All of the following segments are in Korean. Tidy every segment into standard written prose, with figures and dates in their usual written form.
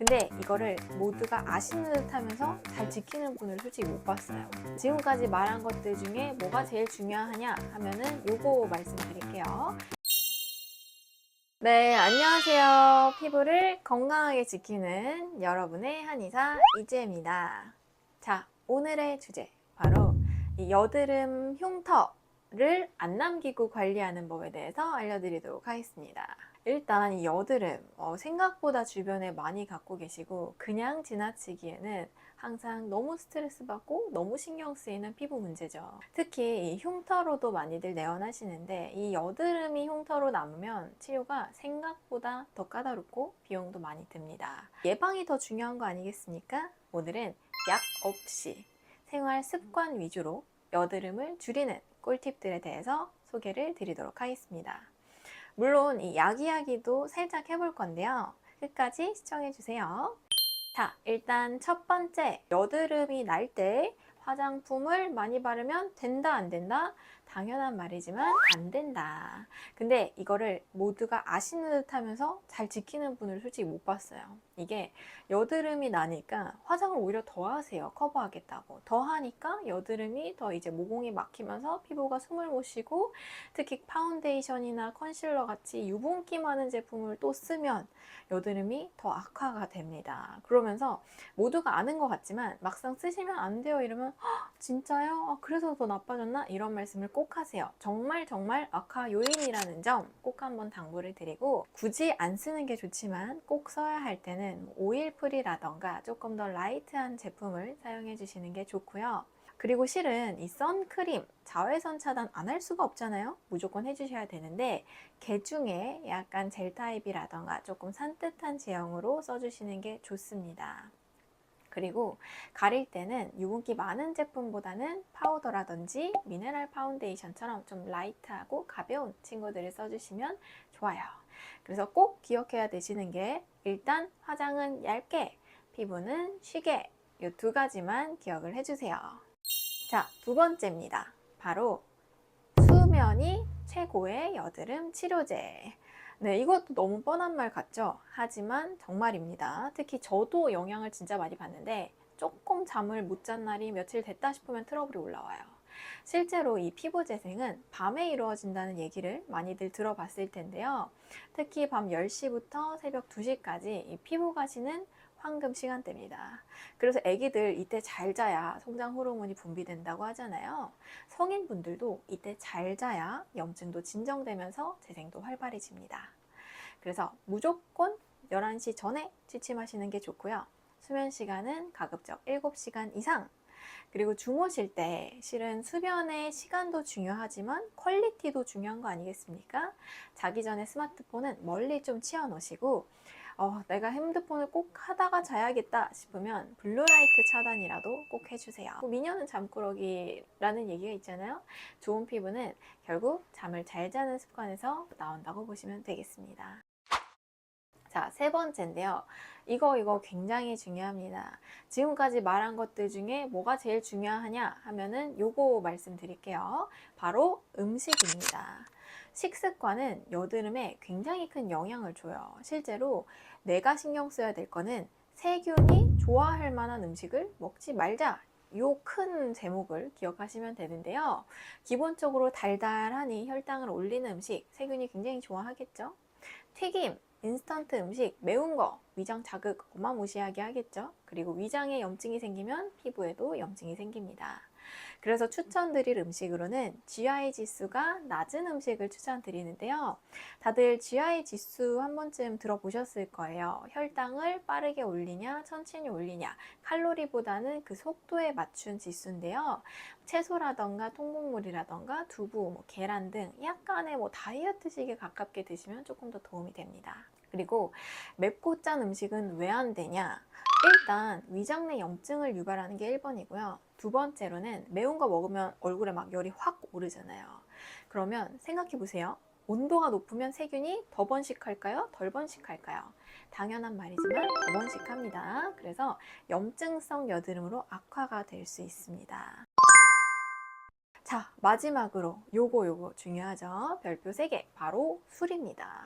근데 이거를 모두가 아시는 듯 하면서 잘 지키는 분을 솔직히 못 봤어요. 지금까지 말한 것들 중에 뭐가 제일 중요하냐 하면은 요거 말씀드릴게요. 네, 안녕하세요. 피부를 건강하게 지키는 여러분의 한의사 이지혜입니다. 자, 오늘의 주제 바로 이 여드름 흉터를 안 남기고 관리하는 법에 대해서 알려드리도록 하겠습니다. 일단 이 여드름 생각보다 주변에 많이 갖고 계시고 그냥 지나치기에는 항상 너무 스트레스 받고 너무 신경 쓰이는 피부 문제죠. 특히 이 흉터로도 많이들 내원하시는데 이 여드름이 흉터로 남으면 치료가 생각보다 더 까다롭고 비용도 많이 듭니다. 예방이 더 중요한 거 아니겠습니까? 오늘은 약 없이 생활 습관 위주로 여드름을 줄이는 꿀팁들에 대해서 소개를 드리도록 하겠습니다. 물론 이 약 이야기도 살짝 해볼 건데요. 끝까지 시청해주세요. 자, 일단 첫 번째, 여드름이 날 때 화장품을 많이 바르면 된다, 안 된다? 당연한 말이지만 안 된다. 근데 이거를 모두가 아시는 듯 하면서 잘 지키는 분을 솔직히 못 봤어요. 이게 여드름이 나니까 화장을 오히려 더 하세요. 커버하겠다고. 더 하니까 여드름이 더 이제 모공이 막히면서 피부가 숨을 못 쉬고 특히 파운데이션이나 컨실러 같이 유분기 많은 제품을 또 쓰면 여드름이 더 악화가 됩니다. 그러면서 모두가 아는 것 같지만 막상 쓰시면 안 돼요 이러면 진짜요? 그래서 더 나빠졌나? 이런 말씀을 꼭 하세요. 정말 악화 요인이라는 점 꼭 한번 당부를 드리고 굳이 안 쓰는 게 좋지만 꼭 써야 할 때는 오일 프리라던가 조금 더 라이트한 제품을 사용해 주시는 게 좋고요. 그리고 실은 이 선크림 자외선 차단 안 할 수가 없잖아요. 무조건 해주셔야 되는데 개 중에 약간 젤 타입이라던가 조금 산뜻한 제형으로 써주시는 게 좋습니다. 그리고 가릴 때는 유분기 많은 제품보다는 파우더라든지 미네랄 파운데이션처럼 좀 라이트하고 가벼운 친구들을 써주시면 좋아요. 그래서 꼭 기억해야 되시는 게 일단 화장은 얇게, 피부는 쉬게 이 두 가지만 기억을 해주세요. 자, 두 번째입니다. 바로 수면이 최고의 여드름 치료제. 네, 이것도 너무 뻔한 말 같죠? 하지만 정말입니다. 특히 저도 영향을 진짜 많이 받는데 조금 잠을 못 잔 날이 며칠 됐다 싶으면 트러블이 올라와요. 실제로 이 피부 재생은 밤에 이루어진다는 얘기를 많이들 들어봤을 텐데요. 특히 밤 10시부터 새벽 2시까지 이 피부가 쉬는 황금 시간대입니다. 그래서 아기들 이때 잘 자야 성장 호르몬이 분비된다고 하잖아요. 성인분들도 이때 잘 자야 염증도 진정되면서 재생도 활발해집니다. 그래서 무조건 11시 전에 취침하시는 게 좋고요. 수면 시간은 가급적 7시간 이상. 그리고 주무실 때 실은 수면의 시간도 중요하지만 퀄리티도 중요한 거 아니겠습니까? 자기 전에 스마트폰은 멀리 좀 치워 놓으시고 내가 핸드폰을 꼭 하다가 자야겠다 싶으면 블루라이트 차단이라도 꼭 해주세요. 미녀는 잠꾸러기라는 얘기가 있잖아요. 좋은 피부는 결국 잠을 잘 자는 습관에서 나온다고 보시면 되겠습니다. 자, 세 번째인데요. 이거 굉장히 중요합니다. 지금까지 말한 것들 중에 뭐가 제일 중요하냐 하면은 요거 말씀드릴게요. 바로 음식입니다. 식습관은 여드름에 굉장히 큰 영향을 줘요. 실제로 내가 신경 써야 될 거는 세균이 좋아할 만한 음식을 먹지 말자. 요 큰 제목을 기억하시면 되는데요. 기본적으로 달달하니 혈당을 올리는 음식, 세균이 굉장히 좋아하겠죠. 튀김, 인스턴트 음식, 매운 거, 위장 자극 어마무시하게 하겠죠. 그리고 위장에 염증이 생기면 피부에도 염증이 생깁니다. 그래서 추천드릴 음식으로는 GI 지수가 낮은 음식을 추천드리는데요. 다들 GI 지수 한 번쯤 들어보셨을 거예요. 혈당을 빠르게 올리냐, 천천히 올리냐, 칼로리보다는 그 속도에 맞춘 지수인데요. 채소라던가 통곡물이라던가 두부, 계란 등 약간의 다이어트식에 가깝게 드시면 조금 더 도움이 됩니다. 그리고 맵고 짠 음식은 왜 안 되냐? 일단 위장 내 염증을 유발하는 게 1번이고요. 두 번째로는 매운 거 먹으면 얼굴에 막 열이 확 오르잖아요. 그러면 생각해 보세요. 온도가 높으면 세균이 더 번식할까요? 덜 번식할까요? 당연한 말이지만 더 번식합니다. 그래서 염증성 여드름으로 악화가 될 수 있습니다. 자, 마지막으로 요거 중요하죠. 별표 3개, 바로 술입니다.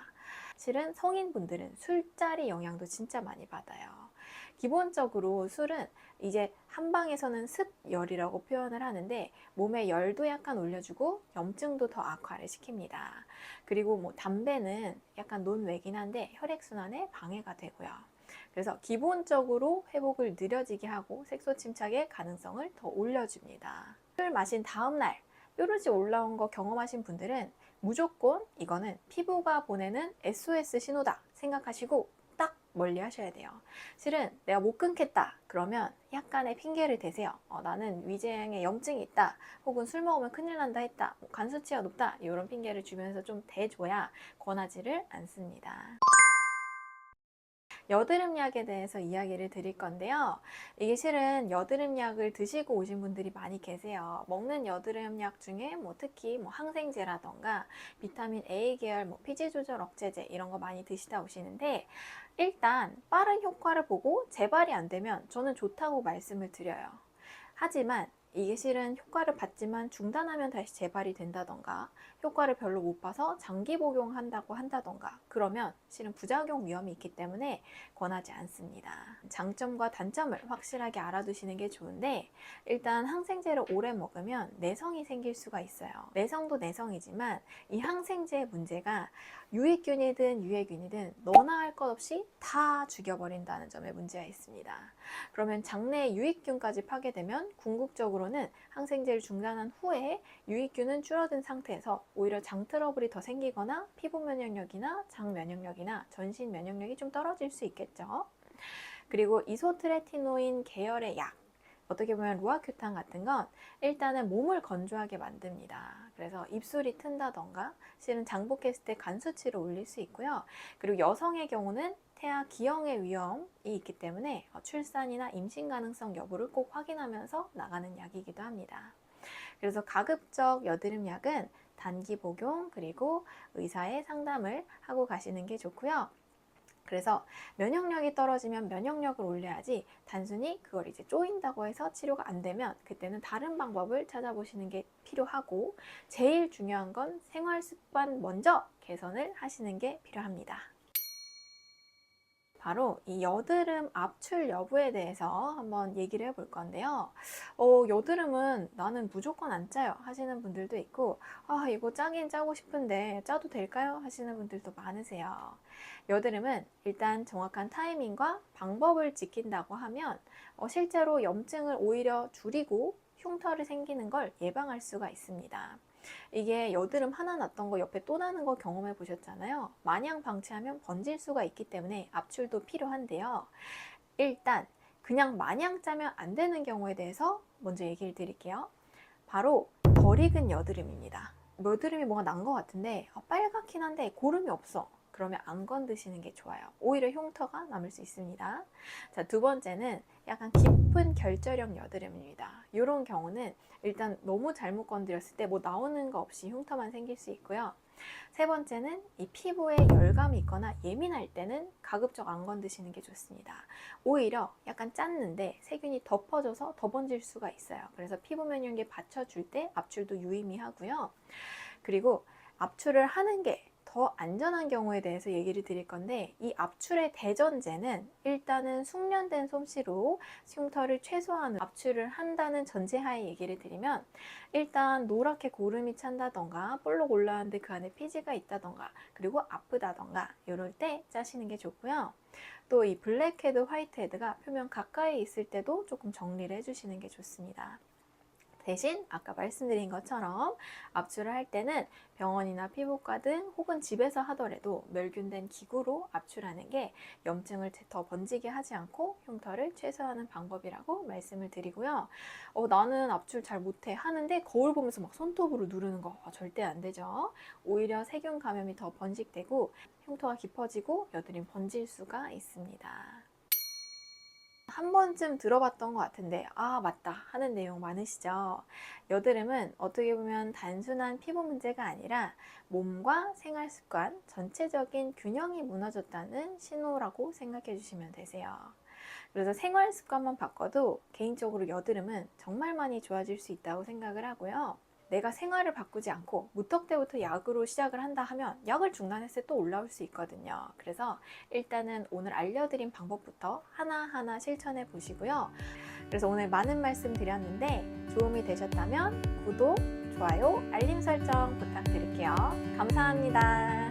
실은 성인분들은 술자리 영향도 진짜 많이 받아요. 기본적으로 술은 이제 한방에서는 습열이라고 표현을 하는데 몸의 열도 약간 올려주고 염증도 더 악화를 시킵니다. 그리고 뭐 담배는 약간 논외긴 한데 혈액순환에 방해가 되고요. 그래서 기본적으로 회복을 느려지게 하고 색소 침착의 가능성을 더 올려줍니다. 술 마신 다음날 뾰루지 올라온 거 경험하신 분들은 무조건 이거는 피부가 보내는 SOS 신호다 생각하시고 딱 멀리 하셔야 돼요. 실은 내가 못 끊겠다 그러면 약간의 핑계를 대세요. 나는 위궤양에 염증이 있다, 혹은 술 먹으면 큰일 난다 했다, 간 수치가 높다, 이런 핑계를 주면서 좀 대줘야 권하지를 않습니다. 여드름약에 대해서 이야기를 드릴 건데요. 이게 실은 여드름약을 드시고 오신 분들이 많이 계세요. 먹는 여드름약 중에 특히 항생제라던가 비타민 A 계열 피지 조절 억제제 이런 거 많이 드시다 오시는데, 일단 빠른 효과를 보고 재발이 안 되면 저는 좋다고 말씀을 드려요. 하지만 이게 실은 효과를 봤지만 중단하면 다시 재발이 된다던가, 효과를 별로 못 봐서 장기 복용한다고 한다던가, 그러면 실은 부작용 위험이 있기 때문에 권하지 않습니다. 장점과 단점을 확실하게 알아두시는 게 좋은데, 일단 항생제를 오래 먹으면 내성이 생길 수가 있어요. 내성도 내성이지만 이 항생제의 문제가 유익균이든 유해균이든 너나 할 것 없이 다 죽여버린다는 점에 문제가 있습니다. 그러면 장내에 유익균까지 파괴되면 궁극적으로는 항생제를 중단한 후에 유익균은 줄어든 상태에서 오히려 장 트러블이 더 생기거나 피부 면역력이나 장 면역력이나 전신 면역력이 좀 떨어질 수 있겠죠. 그리고 이소트레티노인 계열의 약, 어떻게 보면 로아큐탄 같은 건 일단은 몸을 건조하게 만듭니다. 그래서 입술이 튼다던가, 실은 장복했을 때 간 수치를 올릴 수 있고요. 그리고 여성의 경우는 태아 기형의 위험이 있기 때문에 출산이나 임신 가능성 여부를 꼭 확인하면서 나가는 약이기도 합니다. 그래서 가급적 여드름 약은 단기 복용, 그리고 의사의 상담을 하고 가시는 게 좋고요. 그래서 면역력이 떨어지면 면역력을 올려야지, 단순히 그걸 이제 쪼인다고 해서 치료가 안 되면 그때는 다른 방법을 찾아보시는 게 필요하고, 제일 중요한 건 생활 습관 먼저 개선을 하시는 게 필요합니다. 바로 이 여드름 압출 여부에 대해서 한번 얘기를 해볼 건데요. 여드름은 나는 무조건 안 짜요 하시는 분들도 있고, 이거 짜긴 짜고 싶은데 짜도 될까요 하시는 분들도 많으세요. 여드름은 일단 정확한 타이밍과 방법을 지킨다고 하면 실제로 염증을 오히려 줄이고 흉터를 생기는 걸 예방할 수가 있습니다. 이게 여드름 하나 났던 거 옆에 또 나는 거 경험해 보셨잖아요. 마냥 방치하면 번질 수가 있기 때문에 압출도 필요한데요. 일단 그냥 마냥 짜면 안 되는 경우에 대해서 먼저 얘기를 드릴게요. 바로 덜 익은 여드름입니다. 여드름이 뭐가 난 것 같은데 빨갛긴 한데 고름이 없어. 그러면 안 건드시는 게 좋아요. 오히려 흉터가 남을 수 있습니다. 자, 두 번째는 약간 깊은 결절형 여드름입니다. 이런 경우는 일단 너무 잘못 건드렸을 때 나오는 거 없이 흉터만 생길 수 있고요. 세 번째는 이 피부에 열감이 있거나 예민할 때는 가급적 안 건드시는 게 좋습니다. 오히려 약간 짰는데 세균이 덮어져서 더 번질 수가 있어요. 그래서 피부 면역력에 받쳐줄 때 압출도 유의미하고요. 그리고 압출을 하는 게 더 안전한 경우에 대해서 얘기를 드릴 건데, 이 압출의 대전제는 일단은 숙련된 솜씨로 흉터를 최소한 압출을 한다는 전제하에 얘기를 드리면, 일단 노랗게 고름이 찬다던가 볼록 올라왔는데 그 안에 피지가 있다던가, 그리고 아프다던가 이럴 때 짜시는 게 좋고요. 또 이 블랙헤드, 화이트헤드가 표면 가까이 있을 때도 조금 정리를 해주시는 게 좋습니다. 대신 아까 말씀드린 것처럼 압출을 할 때는 병원이나 피부과 등 혹은 집에서 하더라도 멸균된 기구로 압출하는 게 염증을 더 번지게 하지 않고 흉터를 최소화하는 방법이라고 말씀을 드리고요. 나는 압출 잘 못해 하는데 거울 보면서 막 손톱으로 누르는 거 절대 안 되죠. 오히려 세균 감염이 더 번식되고 흉터가 깊어지고 여드름 번질 수가 있습니다. 한 번쯤 들어봤던 것 같은데 맞다 하는 내용 많으시죠? 여드름은 어떻게 보면 단순한 피부 문제가 아니라 몸과 생활 습관 전체적인 균형이 무너졌다는 신호라고 생각해 주시면 되세요. 그래서 생활 습관만 바꿔도 개인적으로 여드름은 정말 많이 좋아질 수 있다고 생각을 하고요. 내가 생활을 바꾸지 않고 무턱 때부터 약으로 시작을 한다 하면 약을 중단했을 때 또 올라올 수 있거든요. 그래서 일단은 오늘 알려드린 방법부터 하나하나 실천해 보시고요. 그래서 오늘 많은 말씀 드렸는데 도움이 되셨다면 구독, 좋아요, 알림 설정 부탁드릴게요. 감사합니다.